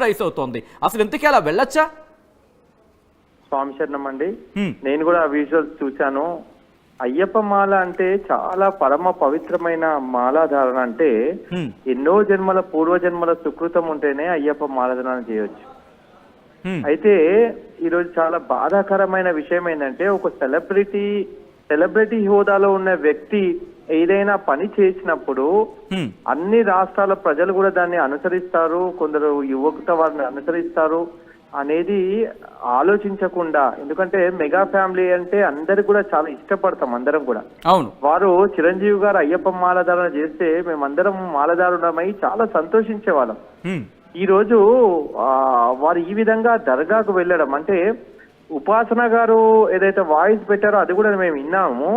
Rice అవుతోంది. అసలు ఇంతకీ అలా వెళ్ళొచ్చా? స్వామి శరణం అండి. నేను కూడా ఆ విజువల్స్ చూశాను. అయ్యప్ప మాల అంటే చాలా పరమ పవిత్రమైన మాలాధారణ. అంటే ఎన్నో జన్మల పూర్వజన్మల సుకృతం ఉంటేనే అయ్యప్ప మాలాధారణ చేయొచ్చు. అయితే ఈరోజు చాలా బాధాకరమైన విషయం ఏంటంటే, ఒక సెలబ్రిటీ హోదాలో ఉన్న వ్యక్తి ఏదైనా పని చేసినప్పుడు అన్ని రాష్ట్రాల ప్రజలు కూడా దాన్ని అనుసరిస్తారు, కొందరు యువకుత వారిని అనుసరిస్తారు అనేది ఆలోచించకుండా, ఎందుకంటే మెగా ఫ్యామిలీ అంటే అందరికి కూడా చాలా ఇష్టపడతాం అందరం కూడా. అవును, వారు చిరంజీవి గారు అయ్యప్ప మాలధారణ చేస్తే మేమందరం మాలధారుణమై చాలా సంతోషించే వాళ్ళం. ఈ రోజు వారు ఈ విధంగా దర్గాకు వెళ్ళడం అంటే, ఉపాసన గారు ఏదైతే వాయిస్ పెట్టారో అది కూడా మేము విన్నాము.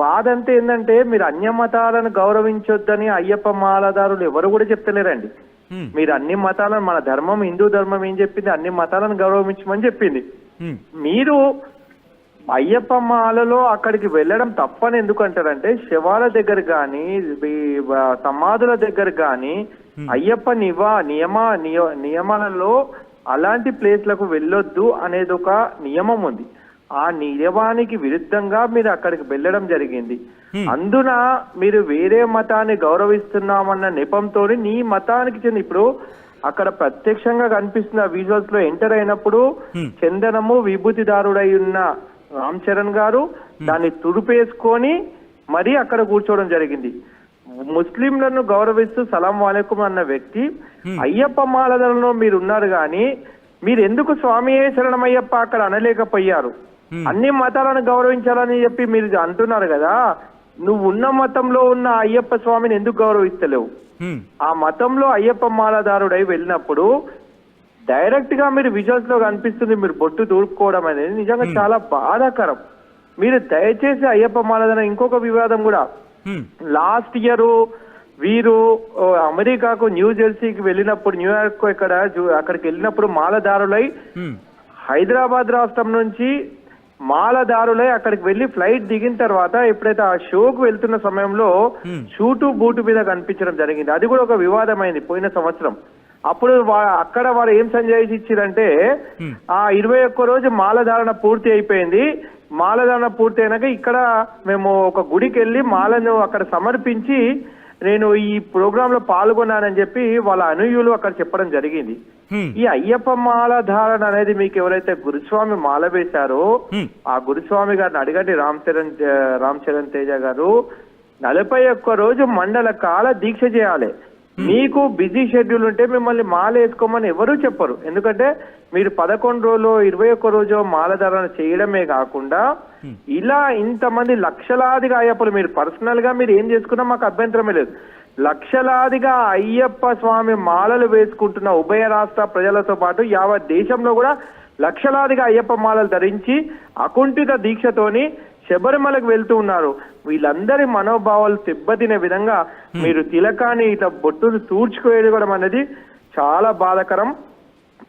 బాధ అంటే ఏంటంటే, మీరు అన్య మతాలను గౌరవించొద్దని అయ్యప్ప మాలదారులు ఎవరు కూడా చెప్తలేరండి. మీరు అన్ని మతాలను, మన ధర్మం హిందూ ధర్మం ఏం చెప్పింది, అన్ని మతాలను గౌరవించమని చెప్పింది. మీరు అయ్యప్ప మాలలో అక్కడికి వెళ్ళడం తప్పని ఎందుకు అంటారంటే, శవాల దగ్గర కానీ సమాధుల దగ్గర కానీ అయ్యప్ప నియమాలలో అలాంటి ప్లేస్లకు వెళ్ళొద్దు అనేది ఒక నియమం ఉంది. ఆ నియమానికి విరుద్ధంగా మీరు అక్కడికి వెళ్ళడం జరిగింది. అందున మీరు వేరే మతాన్ని గౌరవిస్తున్నామన్న నెపంతో నీ మతానికి చెంది, ఇప్పుడు అక్కడ ప్రత్యక్షంగా కనిపిస్తున్న విజువల్స్ లో ఎంటర్ అయినప్పుడు చందనము విభూతిదారుడై ఉన్న రామ్ చరణ్ గారు దాన్ని తుడిపేసుకొని మరీ అక్కడ కూర్చోవడం జరిగింది. ముస్లింలను గౌరవిస్తూ సలాం వాలేకుం అన్న వ్యక్తి అయ్యప్ప మాలధరంలో మీరు ఉన్నారు కానీ మీరు ఎందుకు స్వామియే శరణమయ్యప్ప అక్కడ అనలేకపోయారు? అన్ని మతాలను గౌరవించాలని చెప్పి మీరు అంటున్నారు కదా, నువ్వు ఉన్న మతంలో ఉన్న అయ్యప్ప స్వామిని ఎందుకు గౌరవిస్తలేవు? ఆ మతంలో అయ్యప్ప మాలదారుడై వెళ్ళినప్పుడు డైరెక్ట్ గా మీరు విజువల్స్ లో కనిపిస్తుంది మీరు బొట్టు దూడుకోవడం అనేది నిజంగా చాలా బాధాకరం. మీరు దయచేసి అయ్యప్ప మాలధారణ, ఇంకొక వివాదం కూడా, లాస్ట్ ఇయర్ వీరు అమెరికాకు న్యూ జెర్సీకి వెళ్ళినప్పుడు, న్యూయార్క్ అక్కడికి వెళ్ళినప్పుడు మాలదారులై హైదరాబాద్ రాష్ట్రం నుంచి మాలదారులై అక్కడికి వెళ్లి ఫ్లైట్ దిగిన తర్వాత ఎప్పుడైతే ఆ షోకు వెళ్తున్న సమయంలో షూటు బూటు మీద కనిపించడం జరిగింది. అది కూడా ఒక వివాదమైంది పోయిన సంవత్సరం. అప్పుడు అక్కడ వారు ఏం సంజాయిషి ఇచ్చారంటే, ఆ 21 రోజు మాలధారణ పూర్తి అయిపోయింది, మాలధారణ పూర్తి అయినాక ఇక్కడ మేము ఒక గుడికి వెళ్ళి మాలను అక్కడ సమర్పించి నేను ఈ ప్రోగ్రామ్ లో పాల్గొన్నానని చెప్పి వాళ్ళ అనుయులు అక్కడ చెప్పడం జరిగింది. ఈ అయ్యప్ప మాలధారణ అనేది మీకు ఎవరైతే గురుస్వామి మాల వేశారో ఆ గురుస్వామి గారిని అడగండి. రామ్ చరణ్ తేజ గారు 41 రోజు మండల కాల దీక్ష చేయాలి. మీకు బిజీ షెడ్యూల్ ఉంటే మిమ్మల్ని మాల వేసుకోమని ఎవరూ చెప్పరు. ఎందుకంటే మీరు 11 రోజులు 21 రోజు మాలధారణ చేయడమే కాకుండా ఇలా ఇంతమంది లక్షలాదిగా అయ్యప్పలు, మీరు పర్సనల్ గా మీరు ఏం చేసుకున్నా మాకు అభ్యంతరమే లేదు, లక్షలాదిగా అయ్యప్ప స్వామి మాలలు వేసుకుంటున్న ఉభయ రాష్ట్ర ప్రజలతో పాటు యావత్ దేశంలో కూడా లక్షలాదిగా అయ్యప్ప మాలలు ధరించి అకుంఠిత దీక్షతోని శబరిమలకు వెళ్తూ ఉన్నారు. వీళ్ళందరి మనోభావాలు దెబ్బతినే విధంగా మీరు తిలకాన్ని ఇట్లా బొట్టును తూర్చుకోవడం అనేది చాలా బాధాకరం.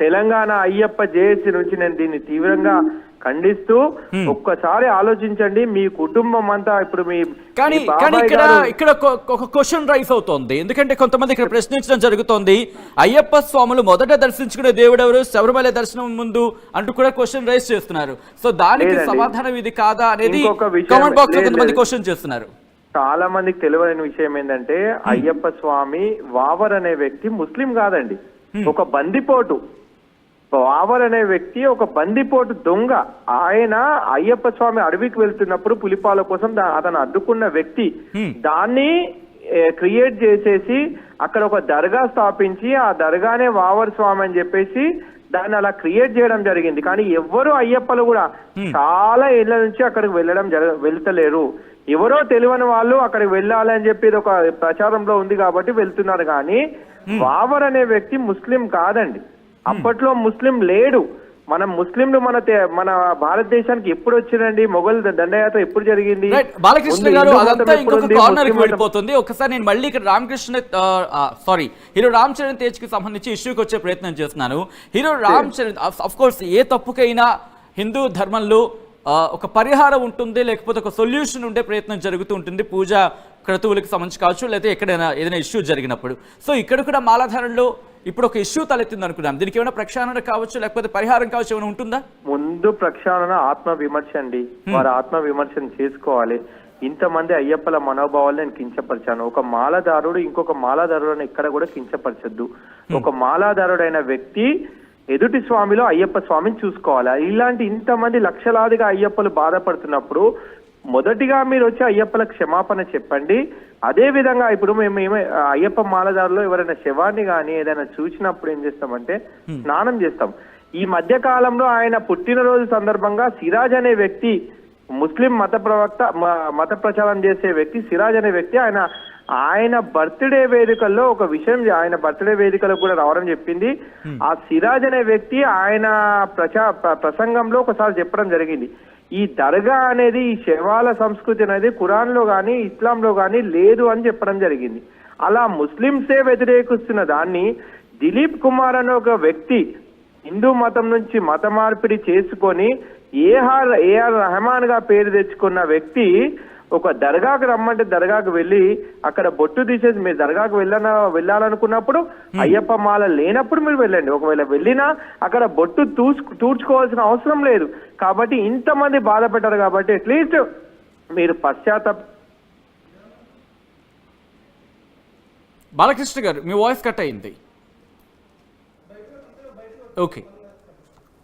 తెలంగాణ అయ్యప్ప జేఏసీ నుంచి నేను దీన్ని తీవ్రంగా ఖండిస్తూ, ఒక్కసారి ఆలోచించండి. మీ కుటుంబం అంతా ఇప్పుడు కానీ ఇక్కడ ఒక క్వశ్చన్ రైస్ అవుతోంది. ఎందుకంటే కొంతమంది ఇక్కడ ప్రశ్నించడం జరుగుతోంది, అయ్యప్ప స్వాములు మొదట దర్శించుకునే దేవుడు ఎవరు, శబరిమల దర్శనం ముందు అంటూ కూడా క్వశ్చన్ రైస్ చేస్తున్నారు. సో దానికి సమాధానం ఇది కాదా అనేది కామెంట్ బాక్స్ లో కొంతమంది క్వశ్చన్ చేస్తున్నారు. చాలా మందికి తెలియని విషయం ఏంటంటే, అయ్యప్ప స్వామి వావర్ అనే వ్యక్తి ముస్లిం కాదండి, ఒక బందిపోటు. వావర్ అనే వ్యక్తి ఒక బందిపోటు దొంగ. ఆయన అయ్యప్ప స్వామి అడవికి వెళ్తున్నప్పుడు పులిపాల కోసం అతను అడ్డుకున్న వ్యక్తి. దాన్ని క్రియేట్ చేసేసి అక్కడ ఒక దర్గా స్థాపించి ఆ దర్గానే వావర్ స్వామి అని చెప్పేసి దాన్ని అలా క్రియేట్ చేయడం జరిగింది. కానీ ఎవ్వరూ అయ్యప్పలు కూడా చాలా ఏళ్ల నుంచి అక్కడికి వెళ్తలేరు. ఎవరో తెలియని వాళ్ళు అక్కడికి వెళ్ళాలని చెప్పి ఒక ప్రచారంలో ఉంది కాబట్టి వెళ్తున్నారు. కానీ వావర్ అనే వ్యక్తి ముస్లిం కాదండి, అప్పట్లో ముస్లిం లేడు. మనం ముస్లింలు మన భారతదేశానికి ఎప్పుడు వచ్చిందండి? మొఘల్ దండయాత్ర ఎప్పుడు జరిగింది? బాలకృష్ణ గారు అదంతా ఇంకొక కార్నర్ కి వెళ్ళిపోతుంది. ఒకసారి నేను మళ్ళీ ఇక్కడ హీరో రామ్ చరణ్ తేజ్ కి సంబంధించి ఇష్యూకి వచ్చే ప్రయత్నం చేస్తున్నాను. Hero Ram Charan of course ఏ తప్పుకైనా హిందూ ధర్మంలో ఒక పరిహారం ఉంటుంది, లేకపోతే ఒక సొల్యూషన్ ఉండే ప్రయత్నం జరుగుతూ ఉంటుంది పూజ క్రతువులకు సంబంధించి కావచ్చు, లేకపోతే ఎక్కడైనా ఏదైనా ఇష్యూ జరిగినప్పుడు. సో ఇక్కడ కూడా మాలాధారణలో ఇప్పుడు ఒక ఇష్యూ తలెత్తింది అనుకున్నాం, దీనికి ఏమైనా ప్రక్షాళన కావచ్చు లేకపోతే పరిహారం కావచ్చు ఏమైనా ఉంటుందా? ముందు ప్రక్షాళన ఆత్మ విమర్శ అండి. వారు ఆత్మ విమర్శను చేసుకోవాలి. ఇంతమంది అయ్యప్పల మనోభావాలు నేను కించపరిచాను. ఒక మాలదారుడు ఇంకొక మాలదారుడు ఎక్కడ కూడా కించపరచద్దు. ఒక మాలాదారుడైన వ్యక్తి ఎదుటి స్వామిలో అయ్యప్ప స్వామిని చూసుకోవాలి. ఇలాంటి ఇంతమంది లక్షలాదిగా అయ్యప్పలు బాధపడుతున్నప్పుడు మొదటిగా మీరు వచ్చి అయ్యప్పలకు క్షమాపణ చెప్పండి. అదే విధంగా ఇప్పుడు మేము అయ్యప్ప మాలదారులో ఎవరైనా శవాన్ని కానీ ఏదైనా చూసినప్పుడు ఏం చేస్తామంటే స్నానం చేస్తాం. ఈ మధ్య కాలంలో ఆయన పుట్టినరోజు సందర్భంగా సిరాజ్ అనే వ్యక్తి, ముస్లిం మత ప్రచారం చేసే వ్యక్తి సిరాజ్ అనే వ్యక్తి ఆయన బర్త్డే వేదికల్లో ఒక విషయం, ఆయన బర్త్డే వేదికలకు కూడా రావడం చెప్పింది. ఆ సిరాజ్ అనే వ్యక్తి ఆయన ప్రసంగంలో ఒకసారి చెప్పడం జరిగింది, ఈ దర్గా అనేది ఈ శవాల సంస్కృతి అనేది ఖురాన్ లో గానీ ఇస్లాంలో గానీ లేదు అని చెప్పడం జరిగింది. అలా ముస్లింసే వ్యతిరేకిస్తున్న దాన్ని దిలీప్ కుమార్ అనే ఒక వ్యక్తి హిందూ మతం నుంచి మత మార్పిడి చేసుకొని ఏఆర్ రెహమాన్ గా పేరు తెచ్చుకున్న వ్యక్తి ఒక దర్గాకు రమ్మంటే దర్గాకు వెళ్ళి అక్కడ బొట్టు తీసేసి మీరు దర్గాకు వెళ్ళాలనుకున్నప్పుడు అయ్యప్ప మాల లేనప్పుడు మీరు వెళ్ళండి. ఒకవేళ వెళ్ళినా అక్కడ బొట్టు తూడ్చుకోవాల్సిన అవసరం లేదు. కాబట్టి ఇంతమంది బాధపెట్టారు కాబట్టి అట్లీస్ట్ మీరు బాలకృష్ణ గారు మీ వాయిస్ కట్ అయింది. ఓకే,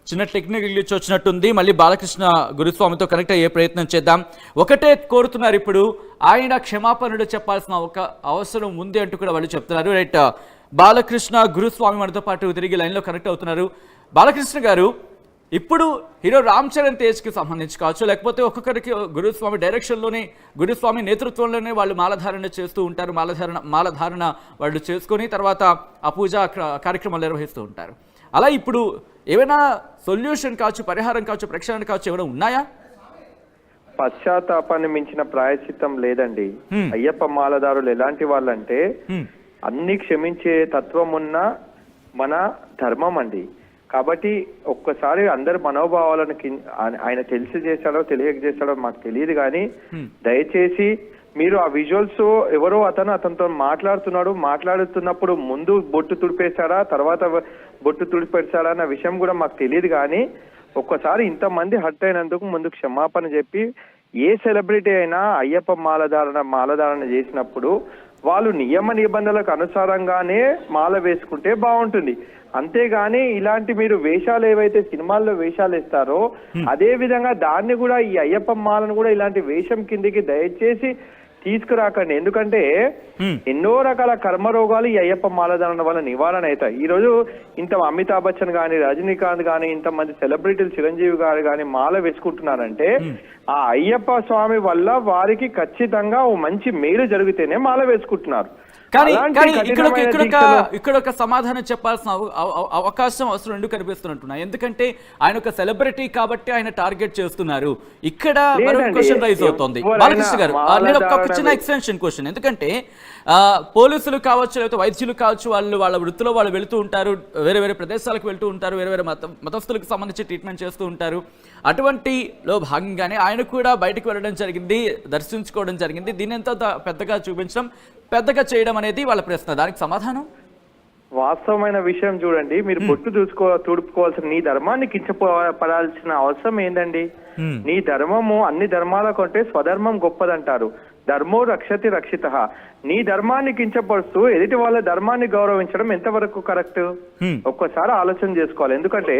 చిన్న టెక్నికల్ గ్లిచ్ వచ్చినట్టుంది. మళ్ళీ బాలకృష్ణ గురుస్వామితో కనెక్ట్ అయ్యే ప్రయత్నం చేద్దాం. ఒకటే కోరుతున్నారు, ఇప్పుడు ఆయన క్షమాపణలు చెప్పాల్సిన ఒక అవసరం ఉంది అంటూ కూడా వాళ్ళు చెప్తున్నారు. రైట్, బాలకృష్ణ గురుస్వామి మనతో పాటు తిరిగి లైన్లో కనెక్ట్ అవుతున్నారు. బాలకృష్ణ గారు, ఇప్పుడు హీరో రామ్ చరణ్ తేజ్కి సంబంధించి కావచ్చు లేకపోతే ఒక్కొక్కరికి గురుస్వామి డైరెక్షన్లోనే గురుస్వామి నేతృత్వంలోనే వాళ్ళు మాలధారణ చేస్తూ ఉంటారు. మాలధారణ వాళ్ళు చేసుకొని తర్వాత ఆ పూజా కార్యక్రమాలు నిర్వహిస్తూ ఉంటారు. అలా ఇప్పుడు ఏమైనా సొల్యూషన్ కావచ్చు, పరిహారం కావచ్చు, ప్రక్షాళన కావచ్చు ఏమైనా ఉన్నాయా? పశ్చాత్తాపాన్ని మించిన ప్రాయశ్చిత్తం లేదండి. అయ్యప్ప మాలదారులు ఎలాంటి వాళ్ళంటే అన్ని క్షమించే తత్వం ఉన్న మన ధర్మం అండి. కాబట్టి ఒక్కసారి అందరి మనోభావాలను ఆయన తెలిసి చేశాడో తెలియజేశాడో మాకు తెలియదు, కానీ దయచేసి మీరు ఆ విజువల్స్ ఎవరో అతనితో మాట్లాడుతున్నప్పుడు ముందు బొట్టు తుడిపేశాడా తర్వాత బొట్టు తుడిపేశాడా అన్న విషయం కూడా మాకు తెలియదు. కానీ ఒక్కసారి ఇంతమంది హర్ట్ అయినందుకు ముందు క్షమాపణ చెప్పి, ఏ సెలబ్రిటీ అయినా అయ్యప్ప మాలధారణ చేసినప్పుడు వాళ్ళు నియమ నిబంధనలకు అనుసారంగానే మాల వేసుకుంటే బాగుంటుంది. అంతేగాని ఇలాంటి మీరు వేషాలు ఏవైతే సినిమాల్లో వేషాలు ఇస్తారో అదే విధంగా దాన్ని కూడా ఈ అయ్యప్ప మాలను కూడా ఇలాంటి వేషం కిందికి దయచేసి తీసుకురాకండి. ఎందుకంటే ఎన్నో రకాల కర్మరోగాలు ఈ అయ్యప్ప మాలధారణ వల్ల నివారణ అవుతాయి. ఈ రోజు ఇంత అమితాబ్ బచ్చన్ గాని, రజనీకాంత్ గాని, ఇంతమంది సెలబ్రిటీలు, చిరంజీవి గారు గాని మాల వేసుకుంటున్నారంటే ఆ అయ్యప్ప స్వామి వల్ల వారికి ఖచ్చితంగా ఓ మంచి మేలు జరిగితేనే మాల వేసుకుంటున్నారు. కానీ ఇక్కడ ఒక సమాధానం చెప్పాల్సిన అవకాశం అవసరం ఎందుకు కనిపిస్తున్నట్టున్నా, ఎందుకంటే ఆయన ఒక సెలబ్రిటీ కాబట్టి ఆయన టార్గెట్ చేస్తున్నారు. ఇక్కడ క్వశ్చన్ రైజ్ అవుతుంది. బాలకృష్ణ గారు, నేను ఒక చిన్న ఎక్స్టెన్షన్ క్వశ్చన్, ఎందుకంటే పోలీసులు కావచ్చు లేకపోతే వైద్యులు కావచ్చు, వాళ్ళ వృత్తిలో వాళ్ళు వెళుతూ ఉంటారు, వేరే వేరే ప్రదేశాలకు వెళ్తూ ఉంటారు, వేరే వేరే మతస్థులకు సంబంధించి ట్రీట్మెంట్ చేస్తూ ఉంటారు. అటువంటిలో భాగంగానే ఆయన కూడా బయటకు వెళ్ళడం జరిగింది, దర్శించుకోవడం జరిగింది. దీని ఎంత పెద్దగా చూపించడం, పెద్దగా చేయడం అనేది వాళ్ళ ప్రశ్న. దానికి సమాధానం వాస్తవమైన విషయం చూడండి. మీరు బొట్టు తుడుపుకోవాల్సిన నీ ధర్మాన్ని కించపడాల్సిన అవసరం ఏందండి? నీ ధర్మము అన్ని ధర్మాల కంటే స్వధర్మం గొప్పదంటారు. ధర్మో రక్షతి రక్షిత. నీ ధర్మాన్ని కించపరుస్తూ ఎదుటి వాళ్ళ ధర్మాన్ని గౌరవించడం ఎంతవరకు కరెక్ట్? ఒక్కసారి ఆలోచన చేసుకోవాలి. ఎందుకంటే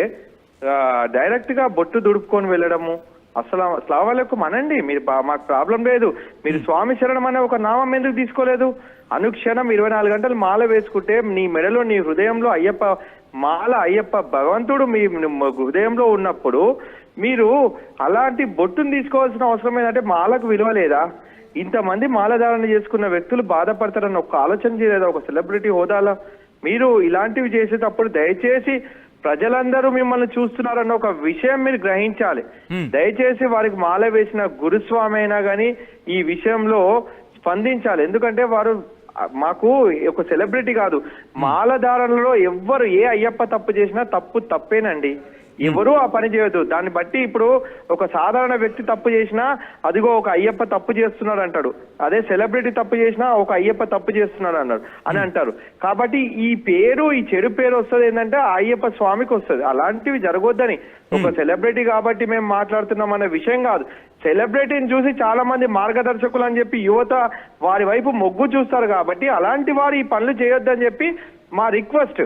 డైరెక్ట్ గా బొట్టు దుడుపుకొని వెళ్ళడము, అస్సలాముఅలైకుం అనండి, మీరు మాకు ప్రాబ్లం లేదు. మీరు స్వామి శరణం అనే ఒక నామం ఎందుకు తీసుకోలేదు? అనుక్షణం 24 గంటలు మాల వేసుకుంటే నీ మెడలో, నీ హృదయంలో అయ్యప్ప భగవంతుడు మీ హృదయంలో ఉన్నప్పుడు మీరు అలాంటి బొట్టును తీసుకోవాల్సిన అవసరం ఏంటంటే మాలకు విలువ లేదా? ఇంతమంది మాలధారణ చేసుకున్న వ్యక్తులు బాధపడతారని ఒక ఆలోచన చేయలేదా? ఒక సెలబ్రిటీ హోదాలో మీరు ఇలాంటివి చేసేటప్పుడు దయచేసి ప్రజలందరూ మిమ్మల్ని చూస్తున్నారన్న ఒక విషయం మీరు గ్రహించాలి. దయచేసి వారికి మాల వేసిన గురుస్వామి అయినా గానీ ఈ విషయంలో స్పందించాలి. ఎందుకంటే వారు మాకు ఒక సెలబ్రిటీ కాదు, మాలధారణలో ఎవ్వరు ఏ అయ్యప్ప తప్పు చేసినా తప్పేనండి. ఎవరు ఆ పని చేయొద్దు. దాన్ని బట్టి ఇప్పుడు ఒక సాధారణ వ్యక్తి తప్పు చేసినా అదిగో ఒక అయ్యప్ప తప్పు చేస్తున్నాడు అంటాడు, అదే సెలబ్రిటీ తప్పు చేసినా ఒక అయ్యప్ప తప్పు చేస్తున్నాడు అన్నాడు అని అంటారు. కాబట్టి ఈ చెడు పేరు వస్తుంది ఏంటంటే ఆ అయ్యప్ప స్వామికి వస్తుంది. అలాంటివి జరగొద్దని ఒక సెలబ్రిటీ కాబట్టి మేము మాట్లాడుతున్నాం అనే విషయం కాదు. సెలబ్రిటీని చూసి చాలా మంది మార్గదర్శకులు అని చెప్పి యువత వారి వైపు మొగ్గు చూస్తారు కాబట్టి అలాంటి వారు ఈ పనులు చేయొద్దని చెప్పి మా రిక్వెస్ట్.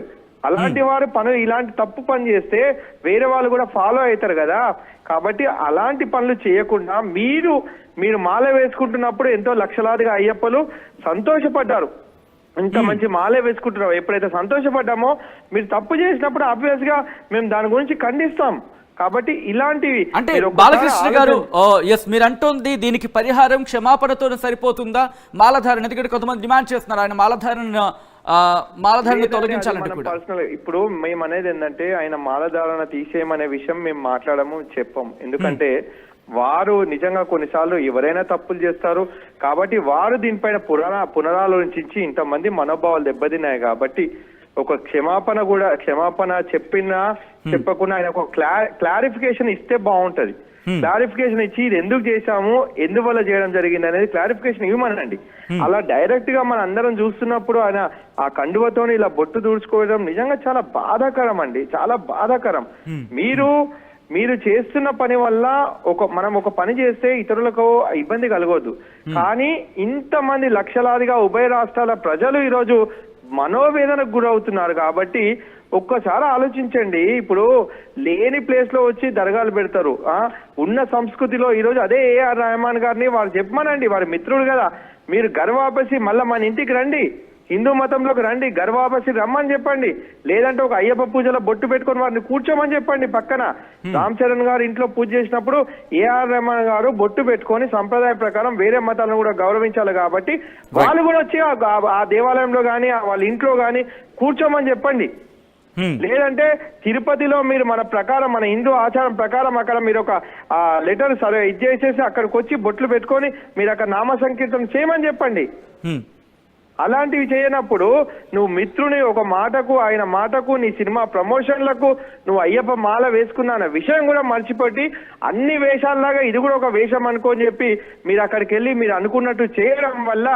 అలాంటి వారు ఇలాంటి తప్పు పని చేస్తే వేరే వాళ్ళు కూడా ఫాలో అవుతారు కదా. కాబట్టి అలాంటి పనులు చేయకుండా మీరు మాల వేసుకుంటున్నప్పుడు ఎంతో లక్షలాదిగా అయ్యప్పలు సంతోషపడ్డారు. ఇంత మంచి మాలే వేసుకుంటున్నాం. ఎప్పుడైతే సంతోషపడ్డామో మీరు తప్పు చేసినప్పుడు ఆబ్వియస్ గా మేము దాని గురించి ఖండిస్తాం. కాబట్టి ఇలాంటివి అంటే బాలకృష్ణ గారు ఎస్ మీరు అంటుంది దీనికి పరిహారం క్షమాపణతో సరిపోతుందా? మాలధారణ, ఎందుకంటే కొంతమంది డిమాండ్ చేస్తున్నారు ఆయన మాలధారణ తొలగించాలంటే కూడా. పర్సనల్ ఇప్పుడు మేము అనేది ఏంటంటే ఆయన మాలధారణ తీసేయమనే విషయం మేము మాట్లాడము, చెప్పం. ఎందుకంటే వారు నిజంగా కొన్నిసార్లు ఎవరైనా తప్పులు చేస్తారు కాబట్టి వారు దీనిపైన పునరాలోచించి ఇంతమంది మనోభావాలు దెబ్బతిన్నాయి కాబట్టి ఒక క్షమాపణ చెప్పకుండా ఆయన ఒక క్లారిఫికేషన్ ఇస్తే బాగుంటది. క్లారిఫికేషన్ ఇచ్చి ఇది ఎందుకు చేశాము, ఎందువల్ల చేయడం జరిగింది అనేది క్లారిఫికేషన్ ఇవ్వమనండి. అలా డైరెక్ట్ గా మన అందరం చూస్తున్నప్పుడు ఆయన ఆ కండువతో ఇలా బొట్టు దూడ్చుకోవడం నిజంగా చాలా బాధాకరం అండి, చాలా బాధాకరం. మీరు చేస్తున్న పని వల్ల మనం ఒక పని చేస్తే ఇతరులకు ఇబ్బంది కలగొద్దు. కానీ ఇంతమంది లక్షలాదిగా ఉభయ రాష్ట్రాల ప్రజలు ఈరోజు మనోవేదనకు గురవుతున్నారు కాబట్టి ఒక్కసారి ఆలోచించండి. ఇప్పుడు లేని ప్లేస్ లో వచ్చి దర్గాలు పెడతారు. ఉన్న సంస్కృతిలో ఈరోజు అదే ఏఆర్ రెహమాన్ గారిని వారు చెప్పమనండి, వారి మిత్రుడు కదా, మీరు గర్వాపసి మళ్ళా మన ఇంటికి రండి, హిందూ మతంలోకి రండి, గర్వాపసి రమ్మని చెప్పండి. లేదంటే ఒక అయ్యప్ప పూజలో బొట్టు పెట్టుకొని వారిని కూర్చోమని చెప్పండి పక్కన. రామ్ చరణ్ గారు ఇంట్లో పూజ చేసినప్పుడు ఏఆర్ రెహమాన్ గారు బొట్టు పెట్టుకొని సంప్రదాయ ప్రకారం వేరే మతాలను కూడా గౌరవించాలి కాబట్టి వాళ్ళు కూడా వచ్చి ఆ దేవాలయంలో గాని వాళ్ళ ఇంట్లో గాని కూర్చోమని చెప్పండి. లేదంటే తిరుపతిలో మీరు మన హిందూ ఆచారం ప్రకారం అక్కడ మీరు ఒక లెటర్ ఇచ్చేసేసి అక్కడికి వచ్చి బొట్లు పెట్టుకొని మీరు అక్కడ నామ సంకీర్తన చేయమని చెప్పండి. అలాంటివి చేయనప్పుడు నువ్వు మిత్రుని ఒక మాటకు ఆయన మాటకు నీ సినిమా ప్రమోషన్లకు నువ్వు అయ్యప్ప మాల వేసుకున్నా అన్న విషయం కూడా మర్చిపెట్టి అన్ని వేషాల్లాగా ఇది కూడా ఒక వేషం అనుకోని చెప్పి మీరు అక్కడికి వెళ్ళి మీరు అనుకున్నట్టు చేయడం వల్ల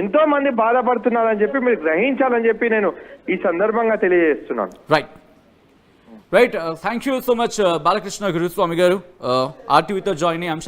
ఎంతో మంది బాధపడుతున్నారని చెప్పి మీరు గ్రహించాలని చెప్పి నేను ఈ సందర్భంగా తెలియజేస్తున్నాను. Right thank you so much Balakrishna Guruswamy గారు ఆర్టీవీతో జాయిన్ అయ్యి అంశాన్ని